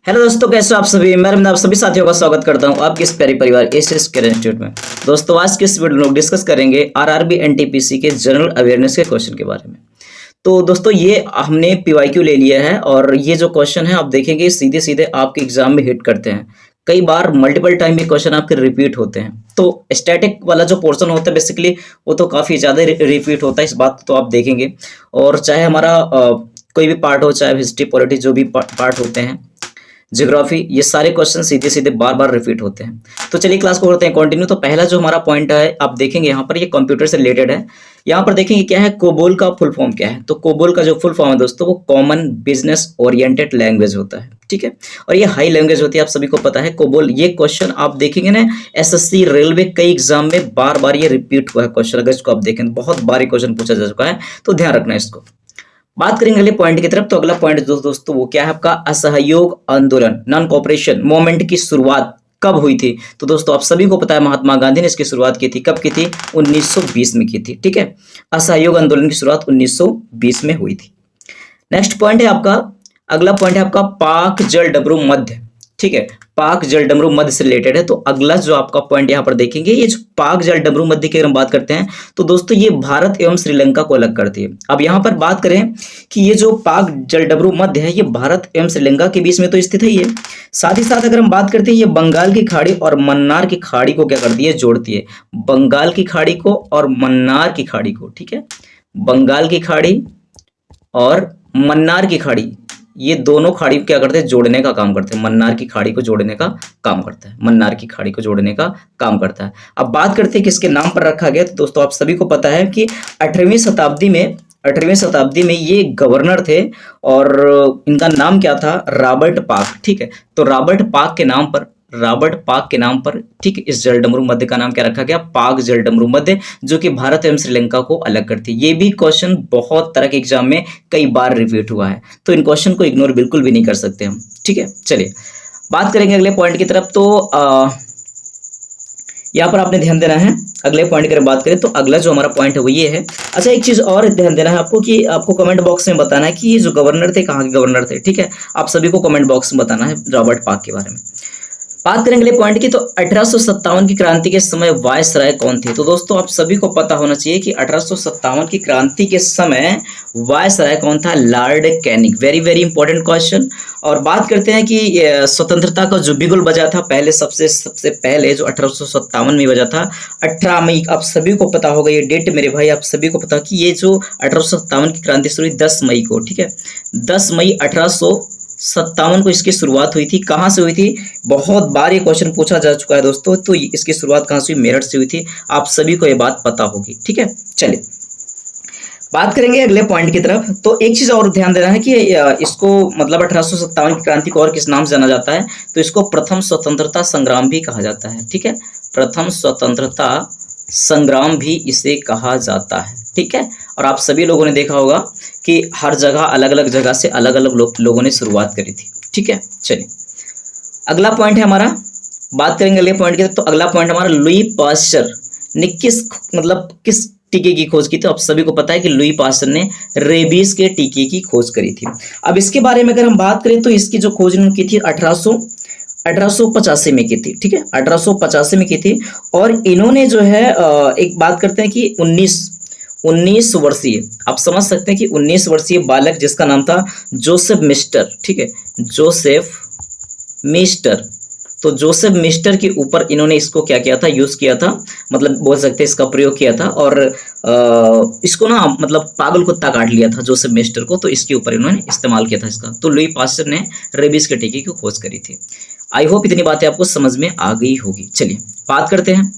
Hello दोस्तों, कैसे हो आप सभी। मैं आप सभी साथियों का स्वागत करता हूं आपके इस प्यारे परिवार एसएस केयर इंस्टीट्यूट में। दोस्तों, आज के इस वीडियो में लोग डिस्कस करेंगे आरआरबी एनटीपीसी के जनरल अवेयरनेस के क्वेश्चन के बारे में। तो दोस्तों, ये हमने पीवाईक्यू ले लिया है और ये जो क्वेश्चन है आप देखेंगे सीधे सीधे आपके एग्जाम में हिट करते हैं। कई बार मल्टीपल टाइम भी क्वेश्चन आपके रिपीट होते हैं। तो स्टैटिक वाला जो पोर्शन होता है बेसिकली वो तो काफ़ी ज़्यादा रिपीट होता है, इस बात तो आप देखेंगे। और चाहे हमारा कोई भी पार्ट हो, चाहे हिस्ट्री पॉलिटी जो भी पार्ट होते हैं, ज्योग्राफी, ये सारे क्वेश्चन सीधे सीधे बार बार रिपीट होते हैं। तो चलिए क्लास को करते हैं कंटिन्यू। तो पहला जो हमारा पॉइंट है आप देखेंगे यहाँ पर, ये कंप्यूटर से रिलेटेड है। यहाँ पर देखेंगे क्या है, कोबोल का फुल फॉर्म क्या है। तो कोबोल का जो फुल फॉर्म है दोस्तों, वो कॉमन बिजनेस ओरिएंटेड लैंग्वेज होता है, ठीक है। और ये हाई लैंग्वेज होती है, आप सभी को पता है कोबोल। ये क्वेश्चन आप देखेंगे ना, एसएससी रेलवे कई एग्जाम में बार बार ये रिपीट हुआ है क्वेश्चन। अगर इसको आप देखें बहुत बार क्वेश्चन पूछा जा चुका है, तो ध्यान रखना इसको। बात करेंगे अगले पॉइंट की तरफ। तो अगला पॉइंट दोस्तों वो क्या है आपका, असहयोग आंदोलन, नॉन कोऑपरेशन मूवमेंट की शुरुआत कब हुई थी। तो दोस्तों आप सभी को पता है महात्मा गांधी ने इसकी शुरुआत की थी। कब की थी? 1920 में की थी, ठीक है। असहयोग आंदोलन की शुरुआत 1920 में हुई थी। नेक्स्ट पॉइंट है आपका, अगला पॉइंट है आपका पाक जल डमरू मध्य, ठीक है। पाक जल डमरू मध्य से रिलेटेड है। तो अगला जो आपका पॉइंट यहाँ पर देखेंगे, ये जो पाक जल डमरू मध्य की अगर हम बात करते हैं तो दोस्तों ये भारत एवं श्रीलंका को अलग करती है। अब यहाँ पर बात करें कि ये जो पाक जल डमरू मध्य है, ये भारत एवं श्रीलंका के बीच में तो स्थित है ये। साथ ही साथ अगर हम बात करते हैं, ये बंगाल की खाड़ी और मन्नार की खाड़ी को क्या करती है, जोड़ती है। बंगाल की खाड़ी को और मन्नार की खाड़ी को, ठीक है। बंगाल की खाड़ी और मन्नार की खाड़ी, ये दोनों खाड़ी क्या करते हैं, जोड़ने का काम करते हैं। मन्नार की खाड़ी को जोड़ने का काम करता है, मन्नार की खाड़ी को जोड़ने का काम करता है। अब बात करते हैं किसके नाम पर रखा गया। तो दोस्तों आप सभी को पता है कि 18वीं शताब्दी में ये गवर्नर थे और इनका नाम क्या था, रॉबर्ट पाक, ठीक है। तो रॉबर्ट पाक के नाम पर ठीक है, इस जल डमरू मध्य का नाम क्या रखा गया, पाक जल डमरू मध्य, जो कि भारत एवं श्रीलंका को अलग करती है। ये भी क्वेश्चन बहुत तरह के एग्जाम में कई बार रिपीट हुआ है, तो इन क्वेश्चन को इग्नोर बिल्कुल भी नहीं कर सकते हम, ठीक है। चलिए बात करेंगे अगले पॉइंट की तरफ। तो यहाँ पर आपने ध्यान देना है, अगले पॉइंट की बात करें तो अगला जो हमारा पॉइंट है वो ये है। अच्छा, एक चीज और ध्यान देना है आपको कि आपको कमेंट बॉक्स में बताना है कि ये जो गवर्नर थे कहाँ के गवर्नर थे, ठीक है। आप सभी को कमेंट बॉक्स में बताना है रॉबर्ट पाक के बारे में। बात करेंगे अगले पॉइंट की। तो 1857 की क्रांति के समय वायसराय कौन थे। तो दोस्तों आप सभी को पता होना चाहिए कि 1857 की क्रांति के समय वायसराय कौन था, Lord Canning. Very very important question. और बात करते हैं कि स्वतंत्रता का जो बिगुल बजा था पहले, सबसे पहले जो 1857 में बजा था 18 मई। आप सभी को पता होगा ये डेट मेरे भाई, आप सभी को पता कि ये जो 1857 की क्रांति शुरू हुई 10 मई को, ठीक है। 10 मई 1857 को इसकी शुरुआत हुई थी। कहाँ से हुई थी, बहुत बार ये क्वेश्चन पूछा जा चुका है दोस्तों। तो इसकी शुरुआत कहाँ से हुई, मेरठ से हुई थी। आप सभी को ये बात पता होगी, ठीक है। चलिए बात करेंगे अगले पॉइंट की तरफ। तो एक चीज और ध्यान देना है कि इसको मतलब 1857 की क्रांति को और किस नाम से जाना जाता है, तो इसको प्रथम स्वतंत्रता संग्राम भी कहा जाता है, ठीक है। प्रथम स्वतंत्रता संग्राम भी इसे कहा जाता है, ठीक है। और आप सभी लोगों ने देखा होगा कि हर जगह अलग अलग जगह से अलग अलग लोगों ने शुरुआत करी थी, ठीक है। चलिए अगला पॉइंट है हमारा, बात करेंगे अगले पॉइंट की। तो अगला पॉइंट हमारा, लुई पास्चर ने किस टीके की खोज की थी। आप सभी को पता है कि लुई पास्चर ने रेबीज के टीके की खोज करी थी। अब इसके बारे में अगर हम बात करें तो इसकी जो खोज इन्होंने की थी 1885 में की थी, ठीक है। 1885 में की थी। और इन्होंने जो है एक बात करते हैं कि 19 वर्षीय, आप समझ सकते हैं कि 19 वर्षीय बालक जिसका नाम था जोसेफ मिस्टर, ठीक है, जोसेफ मिस्टर। तो जोसेफ मिस्टर के ऊपर इन्होंने इसको क्या किया था, यूज किया था, मतलब बोल सकते हैं इसका प्रयोग किया था। और इसको ना मतलब पागल कुत्ता काट लिया था जोसेफ मिस्टर को, तो इसके ऊपर इन्होंने इस्तेमाल किया था इसका। तो लुई पास्चर ने रेबीज के टीके की खोज करी थी। आई होप इतनी बातें आपको समझ में आ गई होगी। चलिए बात करते हैं,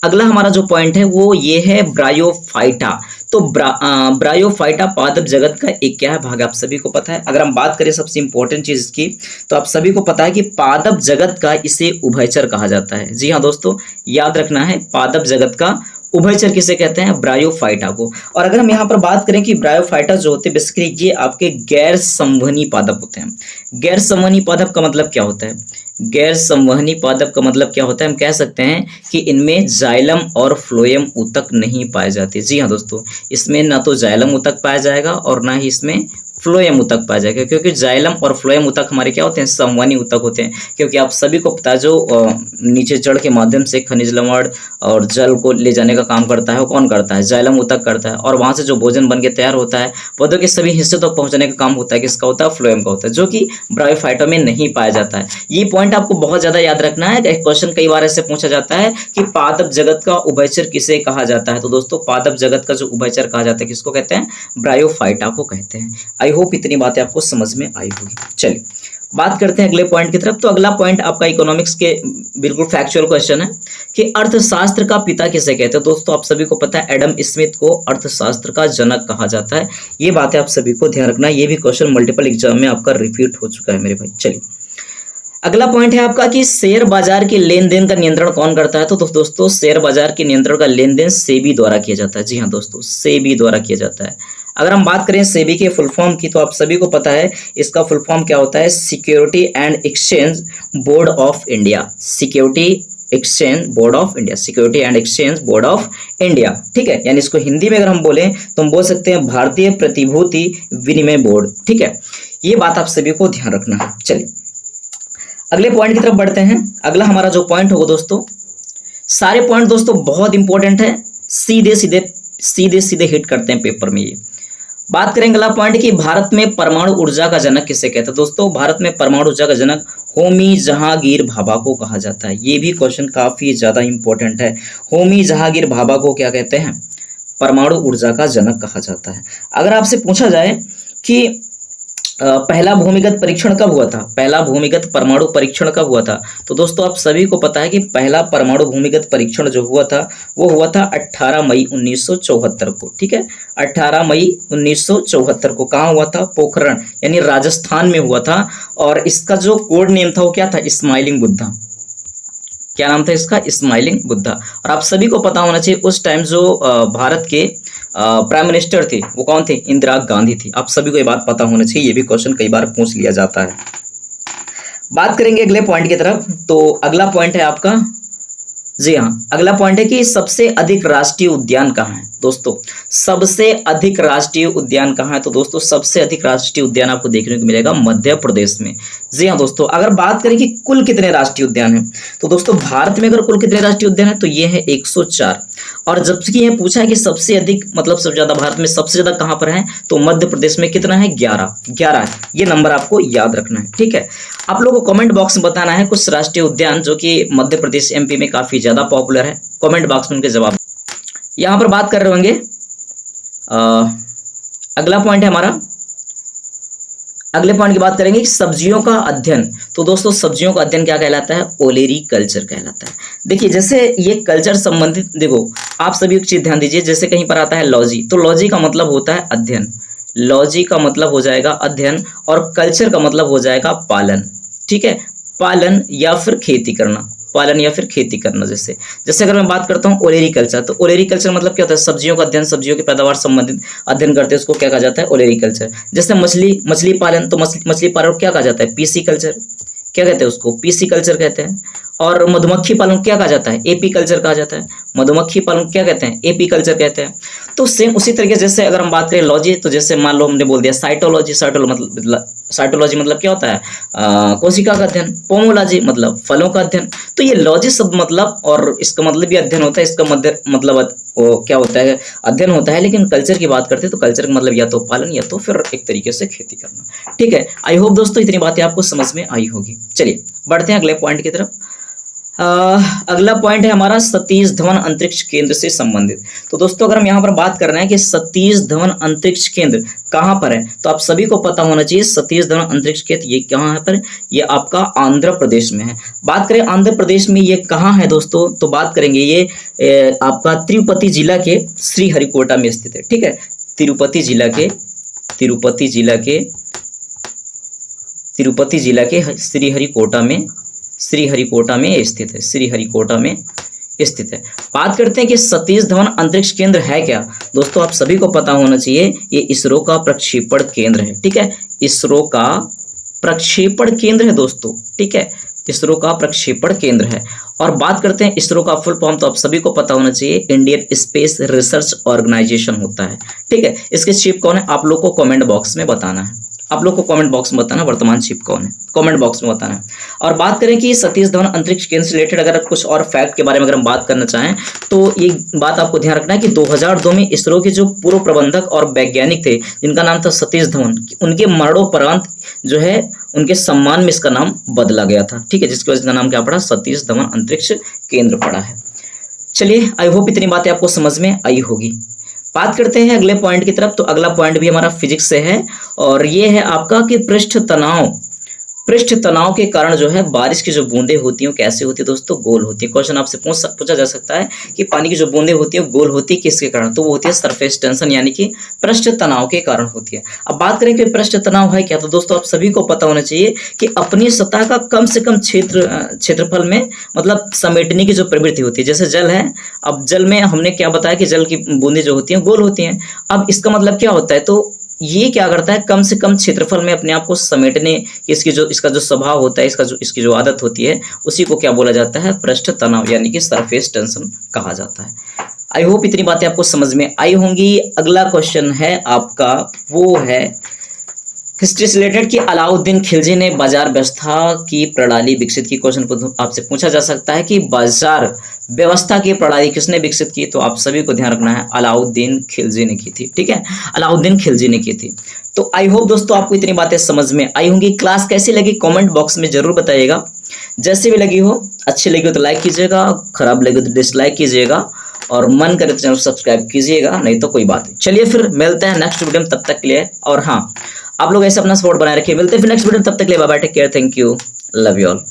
अगला हमारा जो पॉइंट है वो ये है ब्रायोफाइटा। तो ब्रायोफाइटा पादप जगत का एक क्या है, भाग, आप सभी को पता है। अगर हम बात करें सबसे इंपॉर्टेंट चीज की, तो आप सभी को पता है कि पादप जगत का इसे उभयचर कहा जाता है। जी हाँ दोस्तों, याद रखना है, पादप जगत का उभयचर किसे कहते हैं, ब्रायोफाइटा को। और अगर हम यहाँ पर बात करें कि ब्रायोफाइटा जो होते हैं बेसिकली ये आपके गैर संवहनी पादप होते हैं। गैर संवहनी पादप का मतलब क्या होता है, गैर संवहनी पादप का मतलब क्या होता है, हम कह सकते हैं कि इनमें जाइलम और फ्लोएम ऊतक नहीं पाए जाते। जी हाँ दोस्तों, इसमें ना तो जाइलम ऊतक पाया जाएगा और ना ही इसमें फ्लोएम ऊतक पाया जाएगा, क्योंकि जाइलम और फ्लोएम ऊतक हमारे क्या होते हैं, संवहनी ऊतक होते हैं। क्योंकि आप सभी को पता है जो नीचे जड़ के माध्यम से खनिज लवण और जल को ले जाने का काम करता है वो कौन करता है, जाइलम ऊतक करता है। और वहां से जो भोजन बन के तैयार होता है पौधों के सभी हिस्से तक पहुंचाने का काम होता है किसका होता है, फ्लोएम का होता है, जो कि ब्रायोफाइटा में नहीं पाया जाता है। ये पॉइंट आपको बहुत ज्यादा याद रखना है। क्वेश्चन कई बार ऐसे पूछा जाता है कि पादप जगत का उभयचर किसे कहा जाता है। तो दोस्तों पादप जगत का जो उभयचर कहा जाता है किसको कहते हैं, ब्रायोफाइटा को कहते हैं। आई होप इतनी बातें आपको समझ में आई होगी। चलिए बात करते हैं अगले पॉइंट की तरफ। तो अगला पॉइंट आपका इकोनॉमिक्स के बिल्कुल फैक्चुअल क्वेश्चन है कि अर्थशास्त्र का पिता किसे कहते हैं। दोस्तों आप सभी को पता है एडम स्मिथ को अर्थशास्त्र का जनक कहा जाता है। ये बातें आप सभी को ध्यान रखना है। ये भी क्वेश्चन मल्टीपल एग्जाम में आपका रिपीट हो चुका है मेरे भाई। चलिए अगला पॉइंट है आपका कि शेयर बाजार के लेन देन का नियंत्रण कौन करता है। तो दोस्तों शेयर बाजार के नियंत्रण का लेन देन सेबी द्वारा किया जाता है। जी हाँ दोस्तों, सेबी द्वारा किया जाता है। अगर हम बात करें सेबी के फुल फॉर्म की तो आप सभी को पता है इसका फुल फॉर्म क्या होता है, security and exchange board of India. Security exchange board of India, security and exchange board of India. ठीक है, यानी इसको हिंदी में अगर हम बोलें तो हम बोल सकते हैं भारतीय प्रतिभूति विनिमय बोर्ड। ठीक है, ये बात आप सभी को ध्यान रखना है। चलिए अगले पॉइंट की तरफ बढ़ते हैं। अगला हमारा जो पॉइंट होगा दोस्तों, सारे पॉइंट दोस्तों बहुत इंपॉर्टेंट है, सीधे सीधे हिट करते हैं पेपर में। ये बात करेंगे अगला पॉइंट कि भारत में परमाणु ऊर्जा का जनक किसे कहते हैं। दोस्तों भारत में परमाणु ऊर्जा का जनक होमी जहांगीर भाभा को कहा जाता है। ये भी क्वेश्चन काफी ज्यादा इंपॉर्टेंट है। होमी जहांगीर भाभा को क्या कहते हैं, परमाणु ऊर्जा का जनक कहा जाता है। अगर आपसे पूछा जाए कि पहला भूमिगत परीक्षण कब हुआ था, पहला भूमिगत परमाणु परीक्षण कब हुआ था, तो दोस्तों आप सभी को पता है कि पहला परमाणु भूमिगत परीक्षण जो हुआ था वो हुआ था 18 मई 1974 को। ठीक है, 18 मई 1974 को कहाँ हुआ था, पोखरण यानी राजस्थान में हुआ था। और इसका जो कोड नेम था वो क्या था, स्माइलिंग बुद्धा। क्या नाम था इसका, स्माइलिंग बुद्धा। और आप सभी को पता होना चाहिए उस टाइम जो भारत के प्राइम मिनिस्टर थे वो कौन थे, इंदिरा गांधी थी। आप सभी को ये बात पता होना चाहिए, ये भी क्वेश्चन कई बार पूछ लिया जाता है। बात करेंगे अगले पॉइंट की तरफ। तो अगला पॉइंट है आपका, जी हाँ अगला पॉइंट है कि सबसे अधिक राष्ट्रीय उद्यान कहाँ है। दोस्तों सबसे अधिक राष्ट्रीय उद्यान कहाँ है, तो दोस्तों सबसे अधिक राष्ट्रीय उद्यान आपको देखने को मिलेगा मध्य प्रदेश में। जी हाँ दोस्तों, अगर बात करें कि कुल कितने राष्ट्रीय उद्यान हैं, तो दोस्तों भारत में अगर कुल कितने राष्ट्रीय उद्यान है तो ये है 104। और जबकि ये पूछा है कि सबसे अधिक मतलब सबसे ज्यादा भारत में सबसे ज्यादा कहाँ पर है, तो मध्य प्रदेश में कितना है, 11 है। ये नंबर आपको याद रखना है। ठीक है, आप लोगों को कमेंट बॉक्स में बताना है कुछ राष्ट्रीय उद्यान जो कि मध्य प्रदेश एमपी में काफी ज्यादा पॉपुलर है। कमेंट बॉक्स में उनके जवाब यहाँ पर बात कर रहे होंगे। अगला पॉइंट है हमारा, अगले पॉइंट की बात करेंगे कि सब्जियों का अध्ययन। तो दोस्तों सब्जियों का अध्ययन क्या कहलाता है, ओलेरी कल्चर कहलाता है। देखिए जैसे ये कल्चर संबंधित, देखो आप सभी एक चीज ध्यान दीजिए, जैसे कहीं पर आता है लॉजी, तो लॉजी का मतलब होता है अध्ययन, लॉजी का मतलब हो जाएगा अध्ययन, और कल्चर का मतलब हो जाएगा पालन। ठीक है, पालन या फिर खेती करना, पालन या फिर खेती करना। जैसे अगर मैं बात करता हूँ ओलेरी कल्चर, तो ओलेरी कल्चर मतलब क्या होता है, सब्जियों का अध्ययन, सब्जियों की पैदावार संबंधित अध्ययन करते हैं, उसको क्या कहा जाता है, ओलेरी कल्चर। जैसे मछली पालन, तो मछली पालन क्या कहा जाता है, पीसी कल्चर। क्या कहते हैं उसको, पीसी कल्चर कहते हैं। और मधुमक्खी पालन क्या कहा जाता है, एपी कल्चर कहा जाता है। मधुमक्खी पालन क्या कहते हैं, एपी कल्चर कहते हैं। तो सेम उसी तरीके जैसे अगर हम बात करें लॉजी, तो जैसे मान लो हमने बोल दिया साइटोलॉजी, साइटोलॉजी मतलब क्या होता है, कोशिका का अध्ययन। पोमोलॉजी मतलब फलों का अध्ययन। तो ये लॉजी शब्द मतलब, और इसका मतलब भी अध्ययन होता है, इसका मतलब वो क्या होता है, अध्ययन होता है। लेकिन कल्चर की बात करते हैं तो कल्चर का मतलब या तो पालन या तो फिर एक तरीके से खेती करना। ठीक है, आई होप दोस्तों इतनी बातें आपको समझ में आई होगी। चलिए बढ़ते हैं अगले पॉइंट की तरफ। अगला पॉइंट है हमारा सतीश धवन अंतरिक्ष केंद्र से संबंधित। तो दोस्तों अगर हम यहाँ पर बात कर रहे हैं कि सतीश धवन अंतरिक्ष केंद्र कहाँ पर है, तो आप सभी को पता होना चाहिए सतीश धवन अंतरिक्ष केंद्र ये कहाँ है पर, ये आपका आंध्र प्रदेश में है। बात करें आंध्र प्रदेश में ये कहाँ है दोस्तों, तो बात करेंगे ये आपका तिरुपति जिला के श्रीहरिकोटा में स्थित है। ठीक है, तिरुपति जिला के श्रीहरिकोटा में स्थित है, श्रीहरिकोटा में स्थित है। बात करते हैं कि सतीश धवन अंतरिक्ष केंद्र है क्या। दोस्तों आप सभी को पता होना चाहिए ये इसरो का प्रक्षेपण केंद्र है। ठीक है, इसरो का प्रक्षेपण केंद्र है दोस्तों, ठीक है, इसरो का प्रक्षेपण केंद्र है। और बात करते हैं इसरो का फुल फॉर्म, तो आप सभी को पता होना चाहिए, इंडियन स्पेस रिसर्च ऑर्गेनाइजेशन होता है, ठीक है। इसके चीफ कौन है आप लोग को कमेंट बॉक्स में बताना है, आप लोग को कमेंट बॉक्स में बताना वर्तमान चीफ कौन है, कमेंट बॉक्स में बताना है। और बात करें कि सतीश धवन अंतरिक्ष केंद्र से रिलेटेड अगर कुछ और फैक्ट के बारे में अगर हम बात करना चाहें, तो ये बात आपको ध्यान रखना है कि 2002 में इसरो के जो पूर्व प्रबंधक और वैज्ञानिक थे जिनका नाम था सतीश धवन, उनके मरणोपरांत जो है उनके सम्मान में इसका नाम बदला गया था, ठीक है, जिसकी वजह से नाम क्या पड़ा, सतीश धवन अंतरिक्ष केंद्र पड़ा है। चलिए, आई होप इतनी बातें आपको समझ में आई होगी। बात करते हैं अगले पॉइंट की तरफ। तो अगला पॉइंट भी हमारा फिजिक्स से है और ये है आपका कि पृष्ठ तनाव के कारण जो है बारिश की जो बूंदें होती हैं कैसे होती है दोस्तों, गोल होती है। क्वेश्चन आपसे पूछा जा सकता है कि पानी की जो बूंदें होती है गोल होती है किसके कारण, तो वो होती है सरफेस टेंशन यानी कि पृष्ठ तनाव के कारण होती है। अब बात करें कि पृष्ठ तनाव है क्या, तो दोस्तों आप सभी को पता होना चाहिए कि अपनी सतह का कम से कम क्षेत्रफल में मतलब समेटने की जो प्रवृत्ति होती है। जैसे जल है, अब जल में हमने क्या बताया कि जल की बूंदें जो होती हैं गोल होती हैं। अब इसका मतलब क्या होता है, तो ये क्या करता है, कम से कम क्षेत्रफल में अपने आप को समेटने की इसका जो स्वभाव होता है, इसकी जो आदत होती है, उसी को क्या बोला जाता है, पृष्ठ तनाव यानी कि सरफेस टेंशन कहा जाता है। आई होप इतनी बातें आपको समझ में आई होंगी। अगला क्वेश्चन है आपका, वो है हिस्ट्री से रिलेटेड कि अलाउद्दीन खिलजी ने बाजार व्यवस्था की प्रणाली विकसित की। क्वेश्चन आपसे पूछा जा सकता है कि बाजार व्यवस्था की प्रणाली किसने विकसित की, तो आप सभी को ध्यान रखना है अलाउद्दीन खिलजी ने की थी, ठीक है, अलाउद्दीन खिलजी ने की थी। तो आई होप दोस्तों आपको इतनी बातें समझ में आई होंगी। क्लास कैसी लगी कमेंट बॉक्स में जरूर बताइएगा। जैसे भी लगी हो, अच्छी लगी हो तो लाइक कीजिएगा, खराब लगी तो डिसलाइक कीजिएगा, और मन करे तो चैनल सब्सक्राइब कीजिएगा, नहीं तो कोई बात नहीं। चलिए फिर मिलते हैं नेक्स्ट वीडियो में, तब तक के लिए। और हाँ, आप लोग ऐसे अपना सपोर्ट बनाए रखिए। मिलते हैं फिर नेक्स्ट वीडियो में, तब तक के लिए bye bye, take care, thank you, love you all.